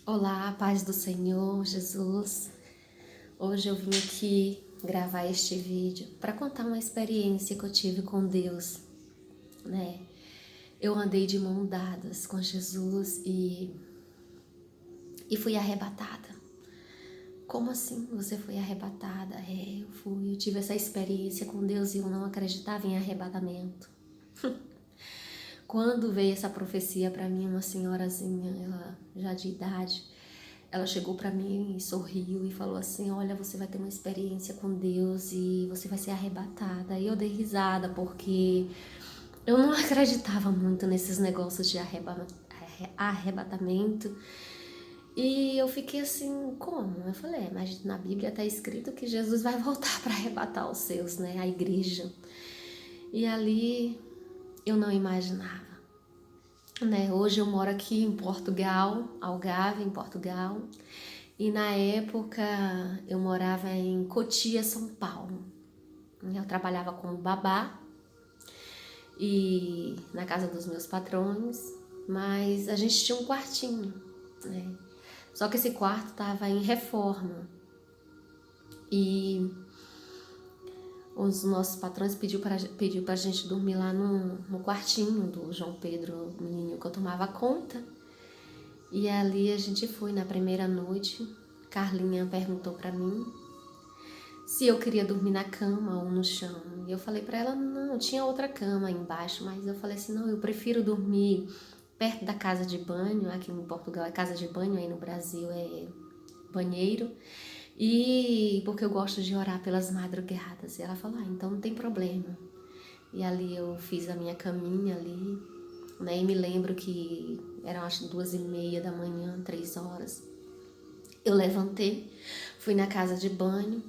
Olá, paz do Senhor Jesus. Hoje eu vim aqui gravar este vídeo para contar uma experiência que eu tive com Deus, né? Eu andei de mão dadas com Jesus e fui arrebatada. Como assim você foi arrebatada? Eu tive essa experiência com Deus e eu não acreditava em arrebatamento. Quando veio essa profecia para mim, uma senhorazinha, ela já de idade, ela chegou para mim e sorriu e falou assim: olha, você vai ter uma experiência com Deus e você vai ser arrebatada. E eu dei risada porque eu não acreditava muito nesses negócios de arrebatamento. E eu fiquei assim, como? Eu falei, mas na Bíblia está escrito que Jesus vai voltar para arrebatar os seus, né? A igreja. E ali eu não imaginava. Né? Hoje eu moro aqui em Portugal, Algarve, em Portugal, e na época eu morava em Cotia, São Paulo. Eu trabalhava como babá e na casa dos meus patrões, mas a gente tinha um quartinho, né? Só que esse quarto estava em reforma e os nossos patrões pediu pra gente dormir lá no quartinho do João Pedro, o menino que eu tomava conta. E ali a gente foi na primeira noite. Carlinha perguntou pra mim se eu queria dormir na cama ou no chão. E eu falei pra ela, não, tinha outra cama aí embaixo, mas eu falei assim, não, eu prefiro dormir perto da casa de banho. Aqui em Portugal é casa de banho, aí no Brasil é banheiro. E porque eu gosto de orar pelas madrugadas. E ela falou, então não tem problema. E ali eu fiz a minha caminha ali, né? E me lembro que eram acho 2:30 da manhã, 3 horas. Eu levantei, fui na casa de banho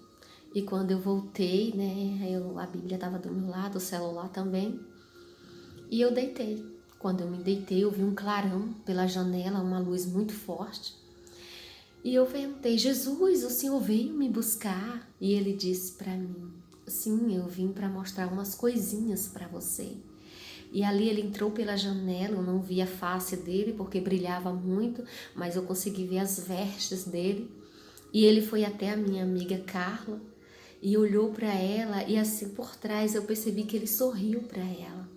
e quando eu voltei, né? A Bíblia estava do meu lado, o celular também. E eu deitei. Quando eu me deitei, eu vi um clarão pela janela, uma luz muito forte. E eu perguntei, Jesus, o Senhor veio me buscar? E ele disse para mim, sim, eu vim para mostrar umas coisinhas para você. E ali ele entrou pela janela, eu não vi a face dele porque brilhava muito, mas eu consegui ver as vestes dele. E ele foi até a minha amiga Carla e olhou para ela e assim por trás eu percebi que ele sorriu para ela,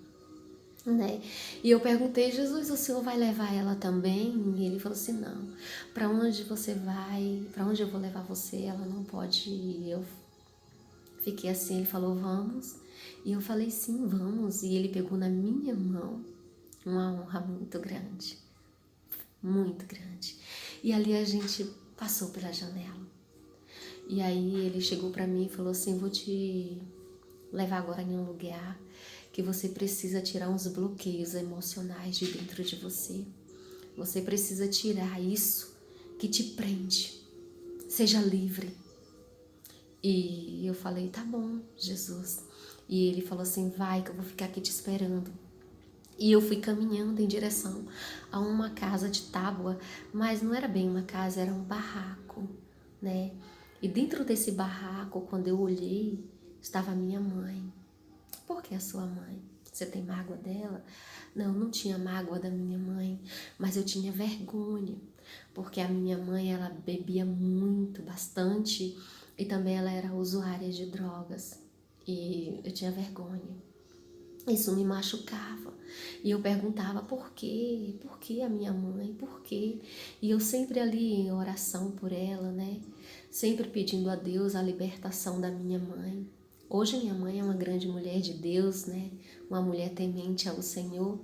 né? E eu perguntei, Jesus, o Senhor vai levar ela também? E ele falou assim, não, para onde você vai? Para onde eu vou levar você? Ela não pode ir. Eu fiquei assim, ele falou, vamos. E eu falei, sim, vamos. E ele pegou na minha mão, uma honra muito grande, muito grande. E ali a gente passou pela janela. E aí ele chegou para mim e falou assim, vou te levar agora em um lugar que você precisa tirar uns bloqueios emocionais de dentro de você. Você precisa tirar isso que te prende. Seja livre. E eu falei, tá bom, Jesus. E ele falou assim, vai que eu vou ficar aqui te esperando. E eu fui caminhando em direção a uma casa de tábua, mas não era bem uma casa, era um barraco, né? E dentro desse barraco, quando eu olhei, estava a minha mãe. Por que a sua mãe? Você tem mágoa dela? Não, não tinha mágoa da minha mãe, mas eu tinha vergonha, porque a minha mãe, ela bebia muito, bastante, e também ela era usuária de drogas, e eu tinha vergonha. Isso me machucava. E eu perguntava por quê? Por que a minha mãe? Por quê? E eu sempre ali em oração por ela, né? Sempre pedindo a Deus a libertação da minha mãe. Hoje minha mãe é uma grande mulher de Deus, né? Uma mulher temente ao Senhor.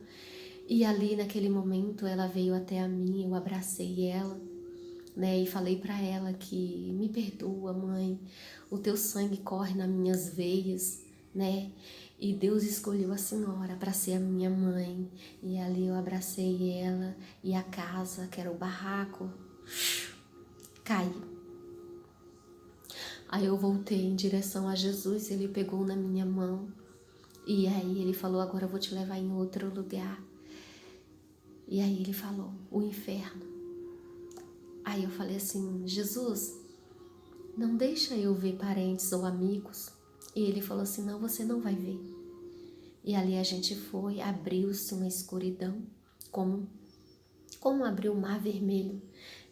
E ali naquele momento ela veio até a mim, eu abracei ela, né? E falei para ela que me perdoa, mãe. O teu sangue corre nas minhas veias, né? E Deus escolheu a senhora para ser a minha mãe. E ali eu abracei ela e a casa, que era o barraco, caiu. Aí eu voltei em direção a Jesus, ele pegou na minha mão. E aí ele falou, agora eu vou te levar em outro lugar. E aí ele falou, o inferno. Aí eu falei assim, Jesus, não deixa eu ver parentes ou amigos. E ele falou assim, não, você não vai ver. E ali a gente foi, abriu-se uma escuridão, como como abriu o Mar Vermelho.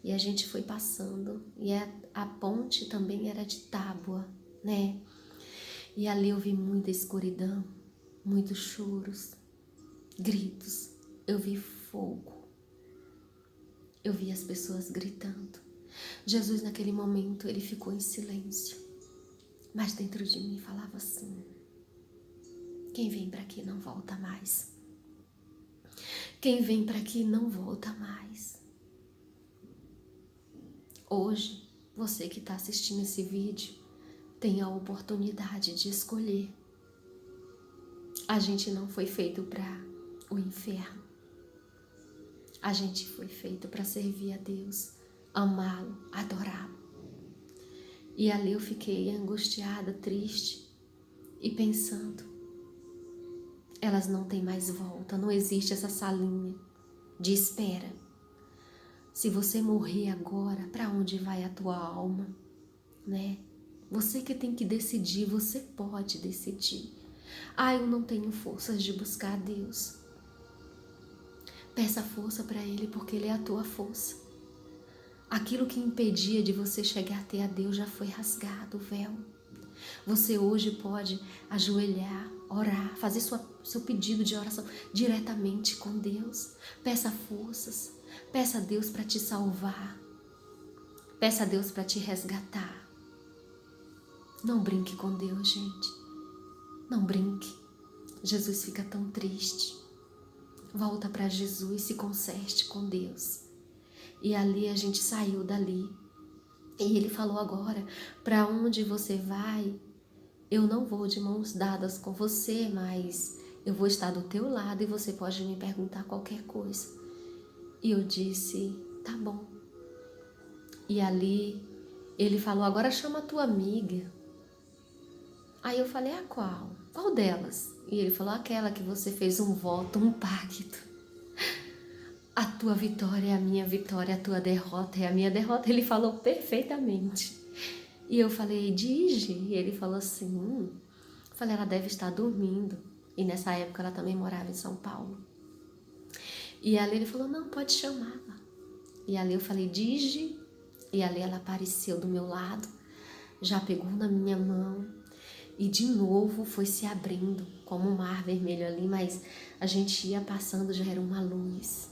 E a gente foi passando, e a ponte também era de tábua, né? E ali eu vi muita escuridão, muitos choros, gritos, eu vi fogo, eu vi as pessoas gritando. Jesus naquele momento, ele ficou em silêncio, mas dentro de mim falava assim: quem vem para aqui não volta mais. Quem vem para aqui não volta mais. Hoje, você que está assistindo esse vídeo, tem a oportunidade de escolher. A gente não foi feito para o inferno. A gente foi feito para servir a Deus, amá-lo, adorá-lo. E ali eu fiquei angustiada, triste e pensando: elas não têm mais volta, não existe essa salinha de espera. Se você morrer agora, para onde vai a tua alma, né? Você que tem que decidir, você pode decidir. Eu não tenho forças de buscar a Deus. Peça força para Ele, porque Ele é a tua força. Aquilo que impedia de você chegar até a Deus já foi rasgado, o véu. Você hoje pode ajoelhar, orar, fazer seu pedido de oração diretamente com Deus. Peça forças, peça a Deus para te salvar, peça a Deus para te resgatar. Não brinque com Deus, gente. Não brinque. Jesus fica tão triste. Volta para Jesus, se conserte com Deus. E ali a gente saiu dali. E ele falou: agora, para onde você vai? Eu não vou de mãos dadas com você, mas eu vou estar do teu lado e você pode me perguntar qualquer coisa. E eu disse: tá bom. E ali ele falou: agora chama a tua amiga. Aí eu falei: qual? Qual delas? E ele falou: aquela que você fez um voto, um pacto. A tua vitória é a minha vitória, a tua derrota é a minha derrota. Ele falou perfeitamente. E eu falei: Digi? E ele falou assim: Eu falei: ela deve estar dormindo. E nessa época ela também morava em São Paulo. E ali ele falou: não, pode chamá-la. E ali eu falei: Digi? E ali ela apareceu do meu lado, já pegou na minha mão. E de novo foi se abrindo como um mar vermelho ali, mas a gente ia passando, já era uma luz.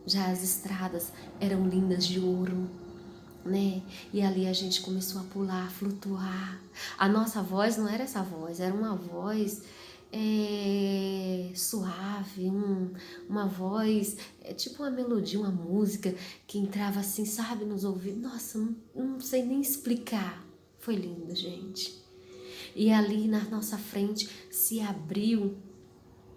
Já as estradas eram lindas de ouro, né? E ali a gente começou a pular, a flutuar. A nossa voz não era essa voz, era uma voz suave, uma voz, tipo uma melodia, uma música que entrava assim, sabe, nos ouvidos. Nossa, não sei nem explicar. Foi lindo, gente. E ali na nossa frente se abriu,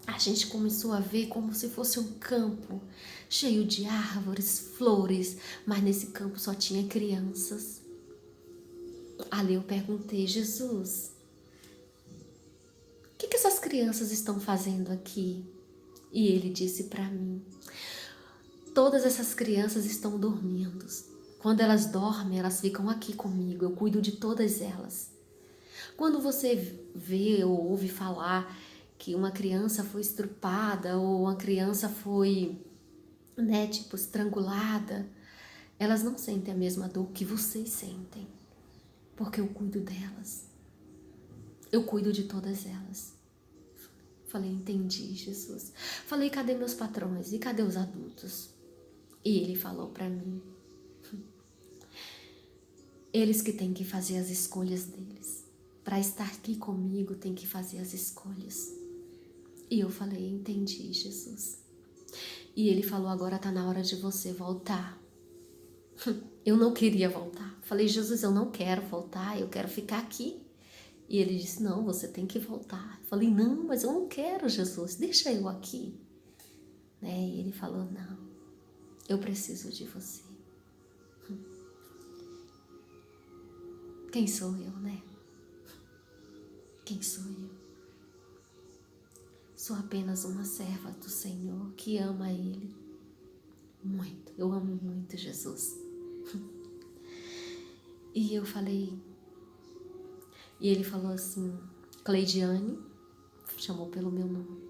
a gente começou a ver como se fosse um campo cheio de árvores, flores, mas nesse campo só tinha crianças. Ali eu perguntei: Jesus, o que essas crianças estão fazendo aqui? E ele disse para mim: todas essas crianças estão dormindo. Quando elas dormem, elas ficam aqui comigo, eu cuido de todas elas. Quando você vê ou ouve falar que uma criança foi estrupada ou uma criança foi, estrangulada, elas não sentem a mesma dor que vocês sentem, porque eu cuido delas. Eu cuido de todas elas. Falei: entendi, Jesus. Falei: cadê meus patrões? E cadê os adultos? E ele falou para mim: eles que têm que fazer as escolhas deles. Para estar aqui comigo, tem que fazer as escolhas. E eu falei: entendi, Jesus. E ele falou: agora tá na hora de você voltar. Eu não queria voltar. Falei: Jesus, eu não quero voltar, eu quero ficar aqui. E ele disse: não, você tem que voltar. Eu falei: não, mas eu não quero, Jesus, deixa eu aqui. E ele falou: não, eu preciso de você. Quem sou eu, né? Quem sou eu? Sou apenas uma serva do Senhor que ama Ele muito. Eu amo muito Jesus. E eu falei, e ele falou assim: Cleidiane, chamou pelo meu nome.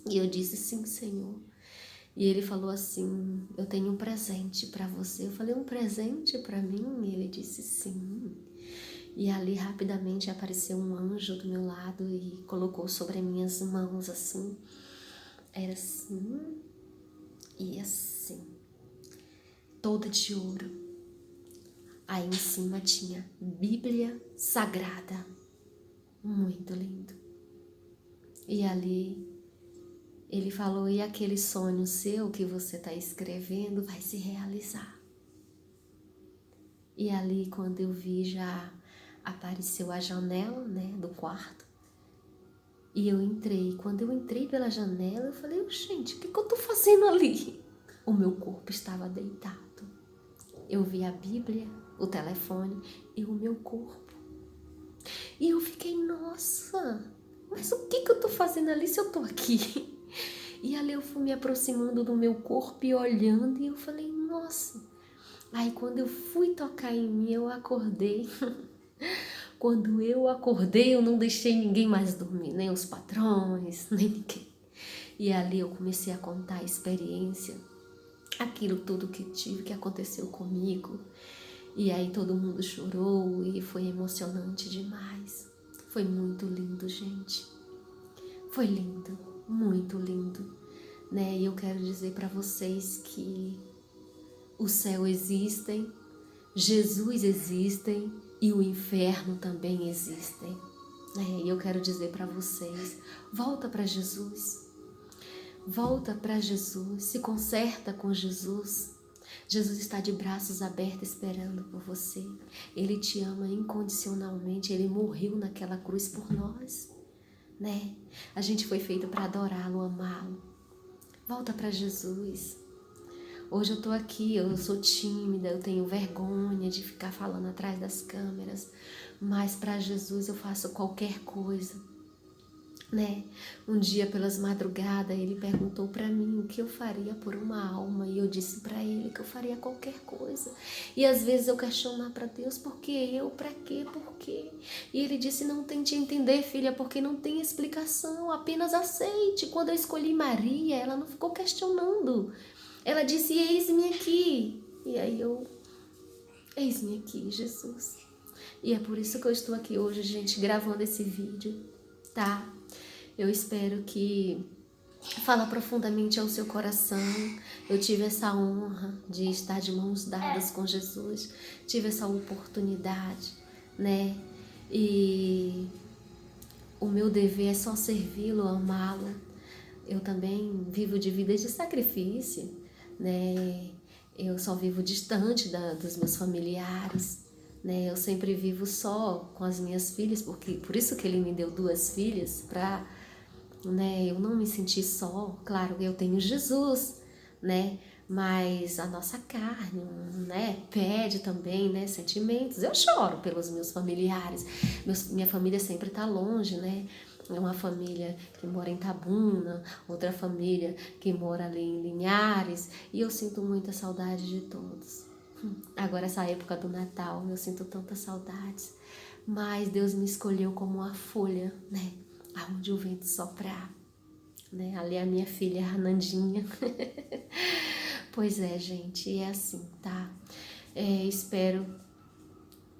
E eu disse: sim, Senhor. E ele falou assim, eu tenho um presente para você. Eu falei, um presente para mim? E ele disse sim. E ali rapidamente apareceu um anjo do meu lado e colocou sobre as minhas mãos assim. Era assim e assim, toda de ouro. Aí em cima tinha Bíblia Sagrada, muito lindo. E ali ele falou, e aquele sonho seu que você está escrevendo vai se realizar. E ali quando eu vi já apareceu a janela, né, do quarto. E eu entrei. Quando eu entrei pela janela, eu falei, gente, o que eu tô fazendo ali? O meu corpo estava deitado. Eu vi a Bíblia, o telefone e o meu corpo. E eu fiquei, nossa, mas o que eu tô fazendo ali se eu tô aqui? E ali eu fui me aproximando do meu corpo e olhando, e eu falei, nossa. Aí quando eu fui tocar em mim, eu acordei. Quando eu acordei, eu não deixei ninguém mais dormir, nem os patrões, nem ninguém. E ali eu comecei a contar a experiência, aquilo tudo que tive, que aconteceu comigo. E aí todo mundo chorou e foi emocionante demais. Foi muito lindo, gente. Foi lindo, muito lindo, né? E eu quero dizer para vocês que o céu existem, Jesus existem e o inferno também existem. E eu quero dizer para vocês, volta para Jesus. Volta para Jesus, se conserta com Jesus. Jesus está de braços abertos esperando por você. Ele te ama incondicionalmente, ele morreu naquela cruz por nós, né? A gente foi feito para adorá-lo, amá-lo. Volta para Jesus. Hoje eu tô aqui, eu sou tímida, eu tenho vergonha de ficar falando atrás das câmeras, mas para Jesus eu faço qualquer coisa, né? Um dia pelas madrugadas ele perguntou para mim o que eu faria por uma alma e eu disse para ele que eu faria qualquer coisa. E às vezes eu questionar para Deus, por que eu, para quê, por quê? E ele disse, não tente entender, filha, porque não tem explicação, apenas aceite. Quando eu escolhi Maria, ela não ficou questionando. Ela disse, eis-me aqui. E aí eu, eis-me aqui, Jesus. E é por isso que eu estou aqui hoje, gente, gravando esse vídeo, tá? Eu espero que fala profundamente ao seu coração. Eu tive essa honra de estar de mãos dadas com Jesus. Tive essa oportunidade, né? E o meu dever é só servi-lo, amá-lo. Eu também vivo de vida de sacrifício, né? Eu só vivo distante dos meus familiares, né? Eu sempre vivo só com as minhas filhas, porque por isso que ele me deu 2 filhas, para, né, eu não me sentir só. Claro, eu tenho Jesus, né? Mas a nossa carne, né, pede também, né, sentimentos. Eu choro pelos meus familiares. Minha família sempre está longe, né? É uma família que mora em Tabuna, outra família que mora ali em Linhares, e eu sinto muita saudade de todos. Agora essa época do Natal, eu sinto tantas saudades, mas Deus me escolheu como uma folha, né, aonde o vento soprar, né, ali a minha filha, a Nandinha. Pois é, gente, é assim, tá? Espero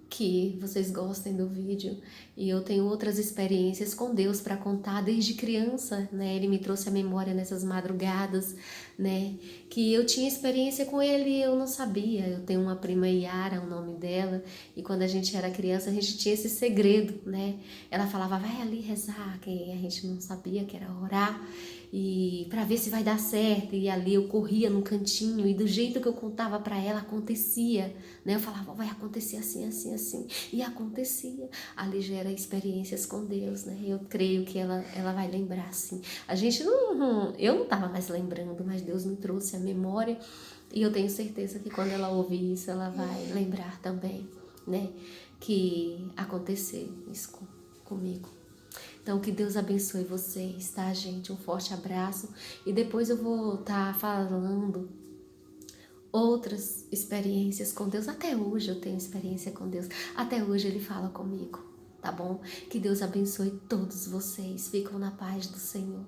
que vocês gostem do vídeo, e eu tenho outras experiências com Deus para contar desde criança, né? Ele me trouxe a memória nessas madrugadas, né? Que eu tinha experiência com ele e eu não sabia. Eu tenho uma prima, Yara, o nome dela, e quando a gente era criança a gente tinha esse segredo, né? Ela falava, vai ali rezar, que a gente não sabia que era orar, e para ver se vai dar certo. E ali eu corria num cantinho e do jeito que eu contava para ela acontecia, né? Eu falava, vai acontecer assim, assim, assim, e acontecia. Ali gera experiências com Deus, né? Eu creio que ela vai lembrar, assim. A gente eu não estava mais lembrando, mas Deus me trouxe a memória, e eu tenho certeza que quando ela ouvir isso, ela vai lembrar também, né? Que aconteceu isso comigo. Então, que Deus abençoe vocês, tá, gente? Um forte abraço. E depois eu vou estar falando outras experiências com Deus. Até hoje eu tenho experiência com Deus. Até hoje Ele fala comigo, tá bom? Que Deus abençoe todos vocês. Ficam na paz do Senhor.